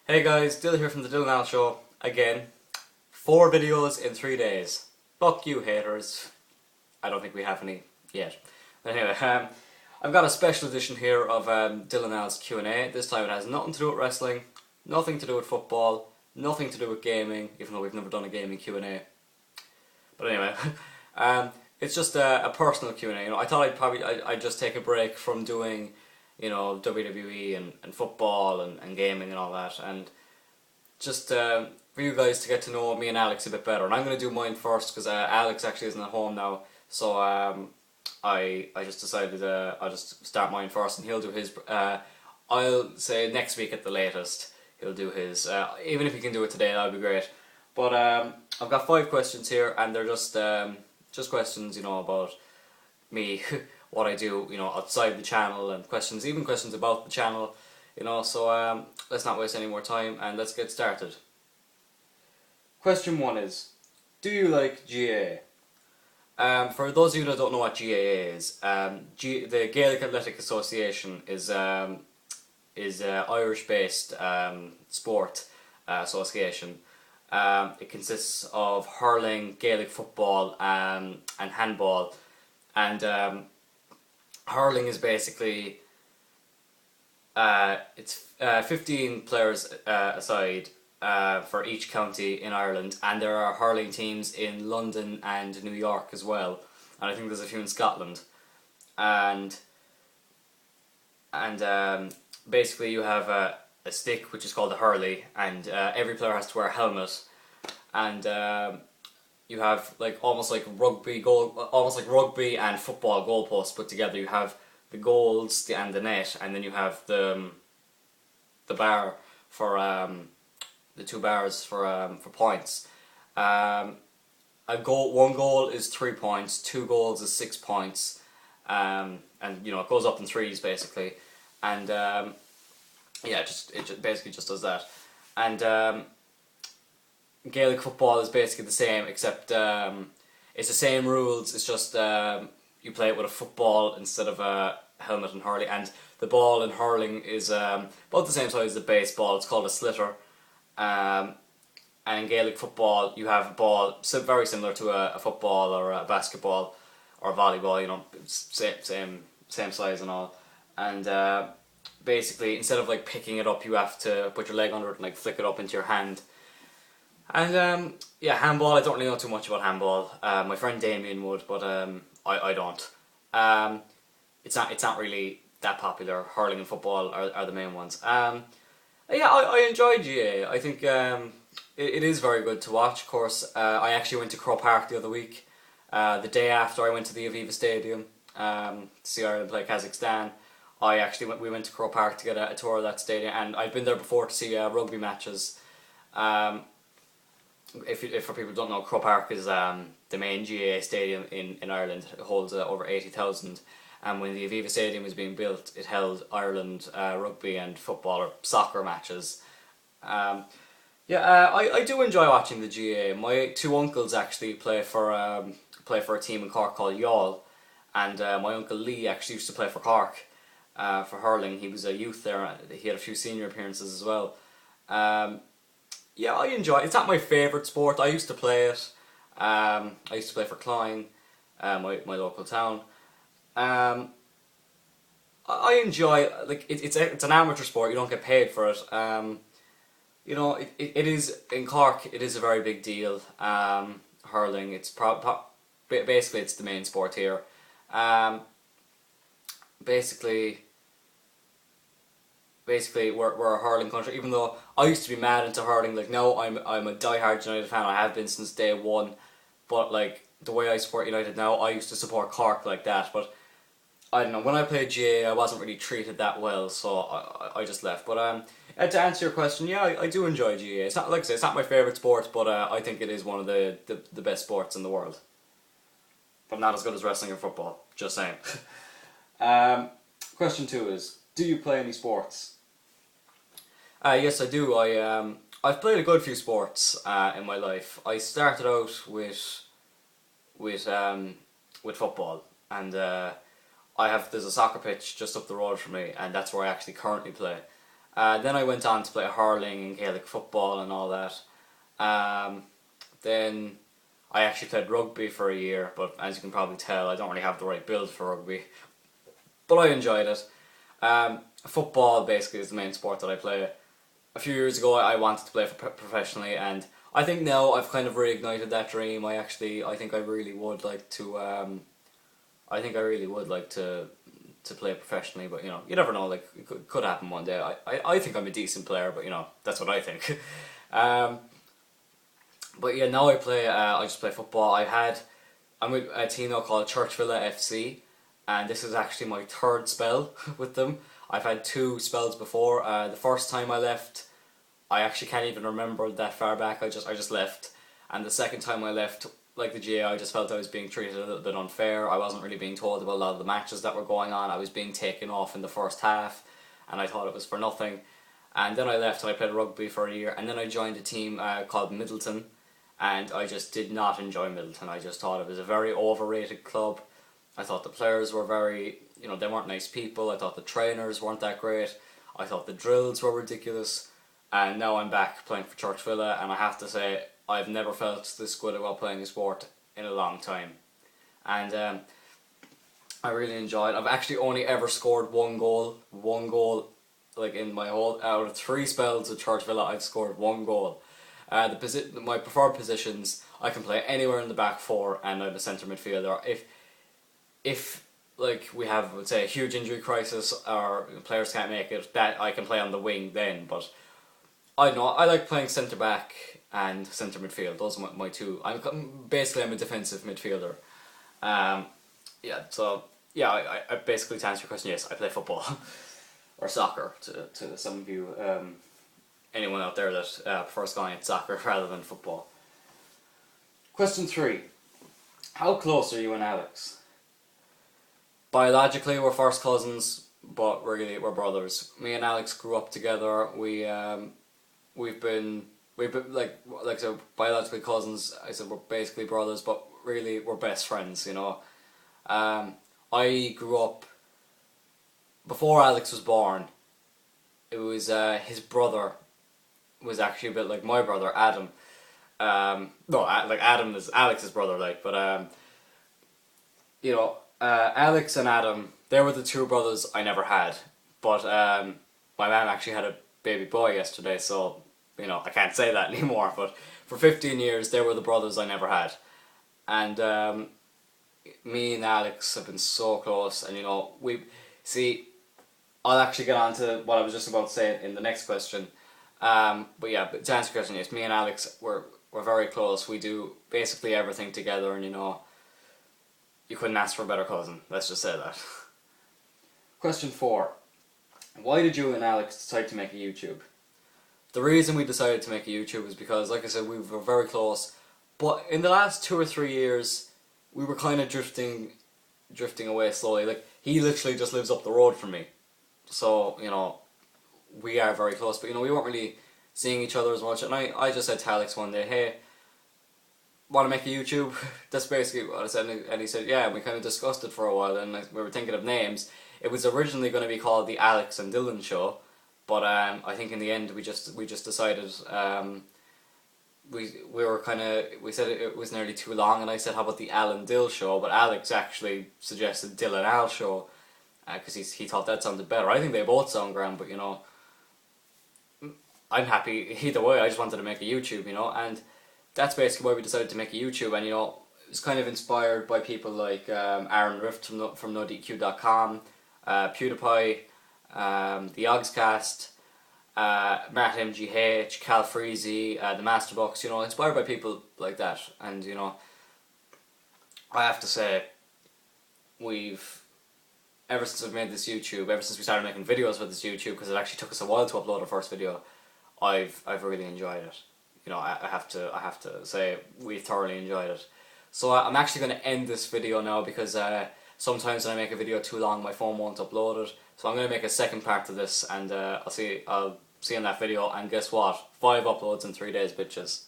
Hey guys, Dill here from the DylandAl's show again. 4 videos in 3 days. Fuck you haters. I don't think we have any yet. But anyway, I've got a special edition here of DylandAl's Q&A. This time it has nothing to do with wrestling, nothing to do with football, nothing to do with gaming, even though we've never done a gaming Q&A. But anyway, it's just a personal Q&A. I thought I'd just take a break from doing WWE and football and gaming and all that, and just for you guys to get to know me and Alex a bit better. And I'm going to do mine first because Alex actually isn't at home now, so I just decided I'll just start mine first and he'll do his. I'll say next week at the latest he'll do his. Even if he can do it today, that would be great. But I've got 5 questions here, and they're just questions, about me. What I do, outside the channel, and even questions about the channel, so let's not waste any more time and let's get started. Question 1 is, do you like GAA? For those of you that don't know what GAA is, the Gaelic Athletic Association is Irish-based sport association. It consists of hurling, Gaelic football, and handball, and hurling is basically it's 15 players aside for each county in Ireland, and there are hurling teams in London and New York as well, and I think there's a few in Scotland, and basically you have a stick which is called a hurley, and every player has to wear a helmet, and you have almost like rugby and football goalposts put together. You have the goals and the net, and then you have the bar for the 2 bars for points. One goal is 3 points, 2 goals is 6 points, and it goes up in threes basically, and it basically just does that, and Gaelic football is basically the same, except it's the same rules. It's just you play it with a football instead of a helmet and hurley, and the ball in hurling is about the same size as the baseball. It's called a slitter, and in Gaelic football you have a ball very similar to a football or a basketball or a volleyball. Same size and all, and basically instead of picking it up, you have to put your leg under it and flick it up into your hand. And handball, I don't really know too much about handball. My friend Damien would, but I don't. It's not really that popular. Hurling and football are the main ones. I enjoy GAA. I think it is very good to watch. Of course, I actually went to Croke Park the other week. The day after I went to the Aviva Stadium to see Ireland play Kazakhstan. We went to Croke Park to get a tour of that stadium, and I've been there before to see rugby matches. If for people who don't know, Croke Park is the main GAA stadium in Ireland. It holds over 80,000, and when the Aviva Stadium was being built, it held Ireland rugby and football or soccer matches. I do enjoy watching the GAA. My 2 uncles actually play for a team in Cork called Youghal, and my uncle Lee actually used to play for Cork for hurling. He was a youth there. He had a few senior appearances as well. I enjoy it. It's not my favourite sport. I used to play it. I used to play for Clyne, my local town. I enjoy it's an amateur sport. You don't get paid for it. It is in Cork. It is a very big deal. Hurling. It's basically it's the main sport here. Basically we're a hurling country, even though I used to be mad into hurling. Now I'm a diehard United fan. I have been since day one, but the way I support United now, I used to support Cork like that, but I don't know, when I played GAA I wasn't really treated that well, so I just left. But to answer your question, I do enjoy GAA. It's not, like I say, it's not my favourite sport, but I think it is one of the best sports in the world, but not as good as wrestling or football, just saying. Question 2 is, do you play any sports? Yes, I do. I've played a good few sports in my life. I started out with football, and there's a soccer pitch just up the road from me, and that's where I actually currently play. Then I went on to play hurling and Gaelic football and all that. Then I actually played rugby for a year, but as you can probably tell, I don't really have the right build for rugby. But I enjoyed it. Football basically is the main sport that I play. A few years ago I wanted to play professionally, and I think now I've kind of reignited that dream. I think I really would like to to play professionally, but you know, you never know, like it could happen one day. I think I'm a decent player, but you know, that's what I think. But yeah, now I just play football. I'm with a team now called Church Villa FC, and this is actually my third spell with them. I've had 2 spells before. The first time I left, I actually can't even remember that far back. I just left, and the second time I left, like the GA, I just felt I was being treated a little bit unfair. I wasn't really being told about a lot of the matches that were going on. I was being taken off in the first half, and I thought it was for nothing. And then I left and I played rugby for a year, and then I joined a team called Middleton, and I just did not enjoy Middleton. I just thought it was a very overrated club. I thought the players were they weren't nice people. I thought the trainers weren't that great. I thought the drills were ridiculous. And now I'm back playing for Church Villa, and I have to say, I've never felt this good about playing a sport in a long time. And I really enjoyed it. I've actually only ever scored one goal, like in my whole, out of 3 spells at Church Villa, I've scored 1 goal. My preferred positions, I can play anywhere in the back 4, and I'm a centre midfielder. If like we have, let's say, a huge injury crisis or players can't make it, that I can play on the wing then. But I don't know, I like playing centre back and centre midfield. Those are my 2. I'm a defensive midfielder. I basically, to answer your question, yes, I play football or soccer. To some of you, anyone out there that prefers going at soccer rather than football. Question 3: how close are you and Alex? Biologically, we're first cousins, but really we're brothers. Me and Alex grew up together. We've been like so biologically cousins. I said we're basically brothers, but really we're best friends. You know, I grew up before Alex was born. It was his brother was actually a bit like my brother Adam. Like Adam is Alex's brother, Alex and Adam, they were the 2 brothers I never had. But my mum actually had a baby boy yesterday, so you know I can't say that anymore. But for 15 years, they were the brothers I never had, and me and Alex have been so close. And you know, I'll actually get on to what I was just about to say in the next question. But to answer your question, yes, me and Alex we're very close. We do basically everything together, and you know, you couldn't ask for a better cousin. Let's just say that. Question 4: why did you and Alex decide to make a YouTube? The reason we decided to make a YouTube is because, like I said, we were very close, but in the last 2 or 3 years, we were kind of drifting away slowly. Like, he literally just lives up the road from me, so you know, we are very close, but you know, we weren't really seeing each other as much. And I just said to Alex one day, hey, want to make a YouTube? That's basically what I said, and he said yeah, and we kind of discussed it for a while, and we were thinking of names. It was originally going to be called the Alex and Dylan Show, but I think in the end we just decided we said it was nearly too long, and I said, how about the Al and Dill Show? But Alex actually suggested DylandAl's Show because he thought that sounded better. I think they both sound grand, but you know, I'm happy either way. I just wanted to make a YouTube, you know, and that's basically why we decided to make a YouTube. And you know, it was kind of inspired by people like Aaron Rift from NoDQ.com, PewDiePie, the Ogscast, Matt MGH, Cal Freezy, the Masterbox, you know, inspired by people like that. And you know, I have to say, ever since I've made this YouTube, ever since we started making videos for this YouTube, because it actually took us a while to upload our first video, I've really enjoyed it. You know, I have to say we thoroughly enjoyed it. So I'm actually going to end this video now because sometimes when I make a video too long, my phone won't upload it. So I'm going to make a second part of this, and I'll see you in that video. And guess what? 5 uploads in 3 days, bitches.